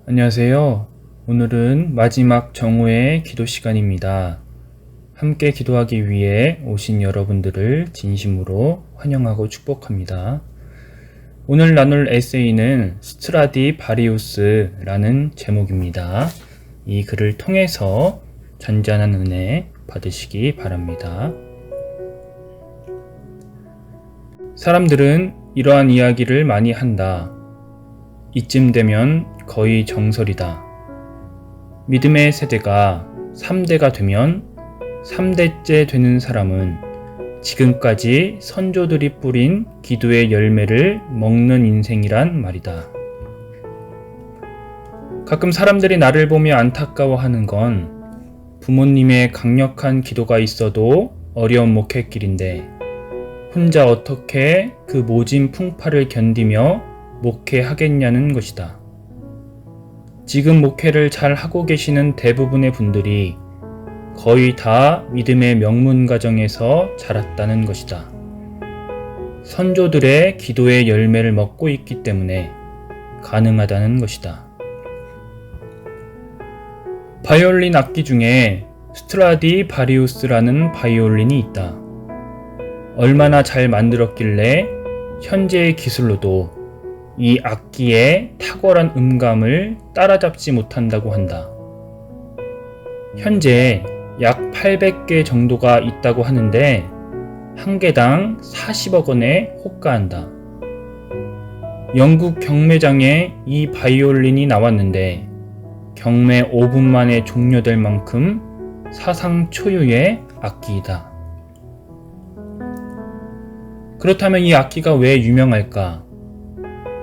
안녕하세요. 오늘은 마지막 정오의 기도 시간입니다. 함께 기도하기 위해 오신 여러분들을 진심으로 환영하고 축복합니다. 오늘 나눌 에세이는 스트라디바리우스라는 제목입니다. 이 글을 통해서 잔잔한 은혜 받으시기 바랍니다. 사람들은 이러한 이야기를 많이 한다. 이쯤 되면 거의 정설이다. 믿음의 세대가 3대가 되면 3대째 되는 사람은 지금까지 선조들이 뿌린 기도의 열매를 먹는 인생이란 말이다. 가끔 사람들이 나를 보며 안타까워하는 건 부모님의 강력한 기도가 있어도 어려운 목회길인데 혼자 어떻게 그 모진 풍파를 견디며 목회하겠냐는 것이다. 지금 목회를 잘 하고 계시는 대부분의 분들이 거의 다 믿음의 명문 가정에서 자랐다는 것이다. 선조들의 기도의 열매를 먹고 있기 때문에 가능하다는 것이다. 바이올린 악기 중에 스트라디바리우스라는 바이올린이 있다. 얼마나 잘 만들었길래 현재의 기술로도 이 악기의 탁월한 음감을 따라잡지 못한다고 한다. 현재 약 800개 정도가 있다고 하는데 한 개당 40억 원에 호가한다. 영국 경매장에 이 바이올린이 나왔는데 경매 5분 만에 종료될 만큼 사상 초유의 악기이다. 그렇다면 이 악기가 왜 유명할까?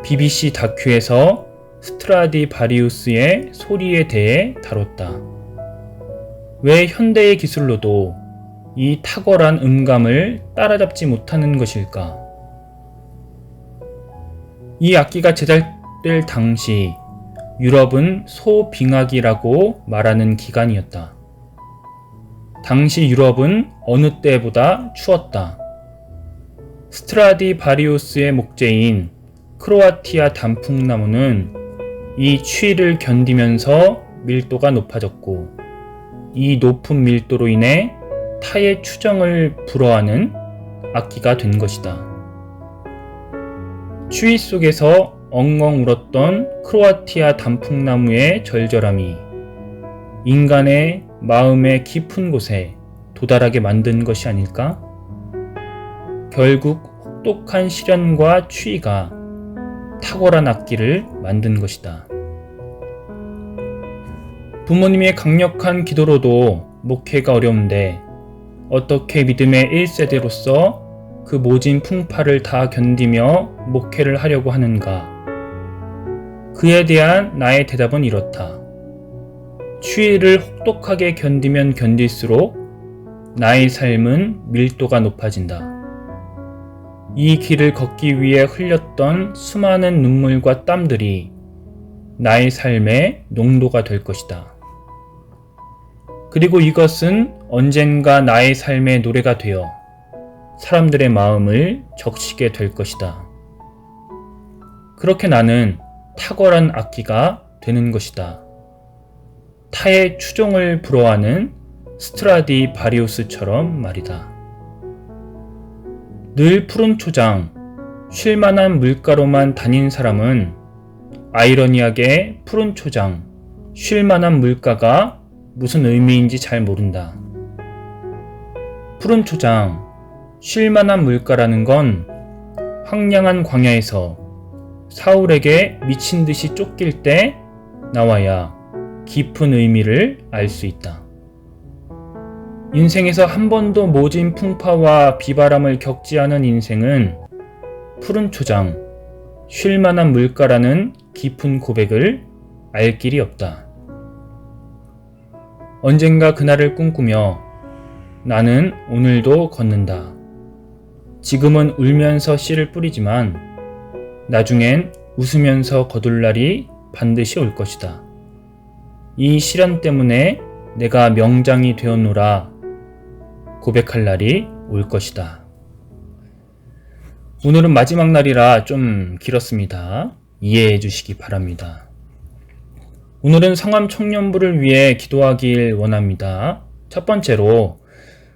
BBC 다큐에서 스트라디바리우스의 소리에 대해 다뤘다. 왜 현대의 기술로도 이 탁월한 음감을 따라잡지 못하는 것일까? 이 악기가 제작될 당시 유럽은 소빙하기라고 말하는 기간이었다. 당시 유럽은 어느 때보다 추웠다. 스트라디바리우스의 목재인 크로아티아 단풍나무는 이 추위를 견디면서 밀도가 높아졌고 이 높은 밀도로 인해 타의 추정을 불허하는 악기가 된 것이다. 추위 속에서 엉엉 울었던 크로아티아 단풍나무의 절절함이 인간의 마음의 깊은 곳에 도달하게 만든 것이 아닐까? 결국 혹독한 시련과 추위가 탁월한 악기를 만든 것이다. 부모님의 강력한 기도로도 목회가 어려운데 어떻게 믿음의 1세대로서 그 모진 풍파를 다 견디며 목회를 하려고 하는가? 그에 대한 나의 대답은 이렇다. 추위를 혹독하게 견디면 견딜수록 나의 삶은 밀도가 높아진다. 이 길을 걷기 위해 흘렸던 수많은 눈물과 땀들이 나의 삶의 농도가 될 것이다. 그리고 이것은 언젠가 나의 삶의 노래가 되어 사람들의 마음을 적시게 될 것이다. 그렇게 나는 탁월한 악기가 되는 것이다. 타의 추종을 불허하는 스트라디바리우스처럼 말이다. 늘 푸른 초장, 쉴만한 물가로만 다닌 사람은 아이러니하게 푸른 초장, 쉴만한 물가가 무슨 의미인지 잘 모른다. 푸른 초장, 쉴만한 물가라는 건 황량한 광야에서 사울에게 미친 듯이 쫓길 때 나와야 깊은 의미를 알 수 있다. 인생에서 한 번도 모진 풍파와 비바람을 겪지 않은 인생은 푸른 초장, 쉴만한 물가라는 깊은 고백을 알 길이 없다. 언젠가 그날을 꿈꾸며 나는 오늘도 걷는다. 지금은 울면서 씨를 뿌리지만 나중엔 웃으면서 거둘 날이 반드시 올 것이다. 이 시련 때문에 내가 명장이 되었노라 고백할 날이 올 것이다. 오늘은 마지막 날이라 좀 길었습니다. 이해해 주시기 바랍니다. 오늘은 성암 청년부를 위해 기도하길 원합니다. 첫 번째로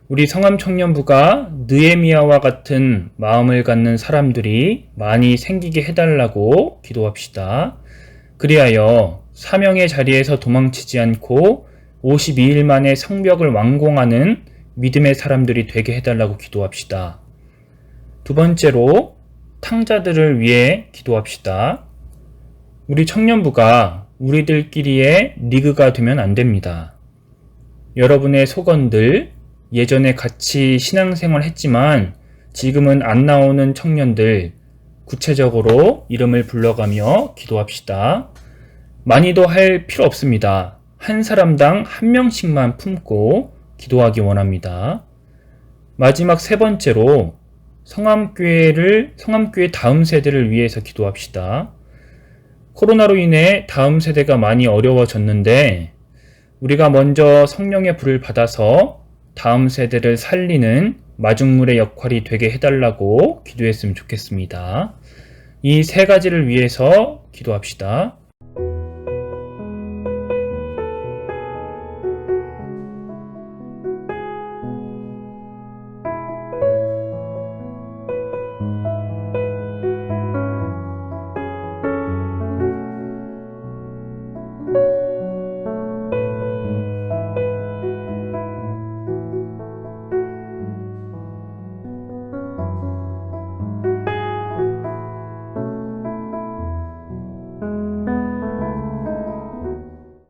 우리 성암 청년부가 느헤미야와 같은 마음을 갖는 사람들이 많이 생기게 해달라고 기도합시다. 그리하여 사명의 자리에서 도망치지 않고 52일 만에 성벽을 완공하는 믿음의 사람들이 되게 해달라고 기도합시다. 두 번째로 탕자들을 위해 기도합시다. 우리 청년부가 우리들끼리의 리그가 되면 안 됩니다. 여러분의 속언들, 예전에 같이 신앙생활 했지만 지금은 안 나오는 청년들 구체적으로 이름을 불러가며 기도합시다. 많이도 할 필요 없습니다. 한 사람당 한 명씩만 품고 기도하기 원합니다. 마지막 세 번째로 성암교회 다음 세대를 위해서 기도합시다. 코로나로 인해 다음 세대가 많이 어려워졌는데 우리가 먼저 성령의 불을 받아서 다음 세대를 살리는 마중물의 역할이 되게 해달라고 기도했으면 좋겠습니다. 이 세 가지를 위해서 기도합시다.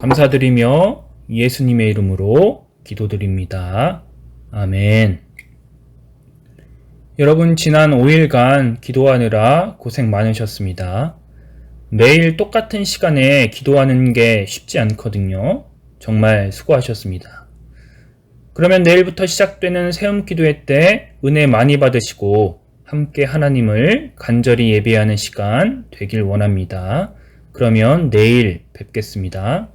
감사드리며 예수님의 이름으로 기도드립니다. 아멘. 여러분, 지난 5일간 기도하느라 고생 많으셨습니다. 매일 똑같은 시간에 기도하는 게 쉽지 않거든요. 정말 수고하셨습니다. 그러면 내일부터 시작되는 새움 기도회 때 은혜 많이 받으시고 함께 하나님을 간절히 예배하는 시간 되길 원합니다. 그러면 내일 뵙겠습니다.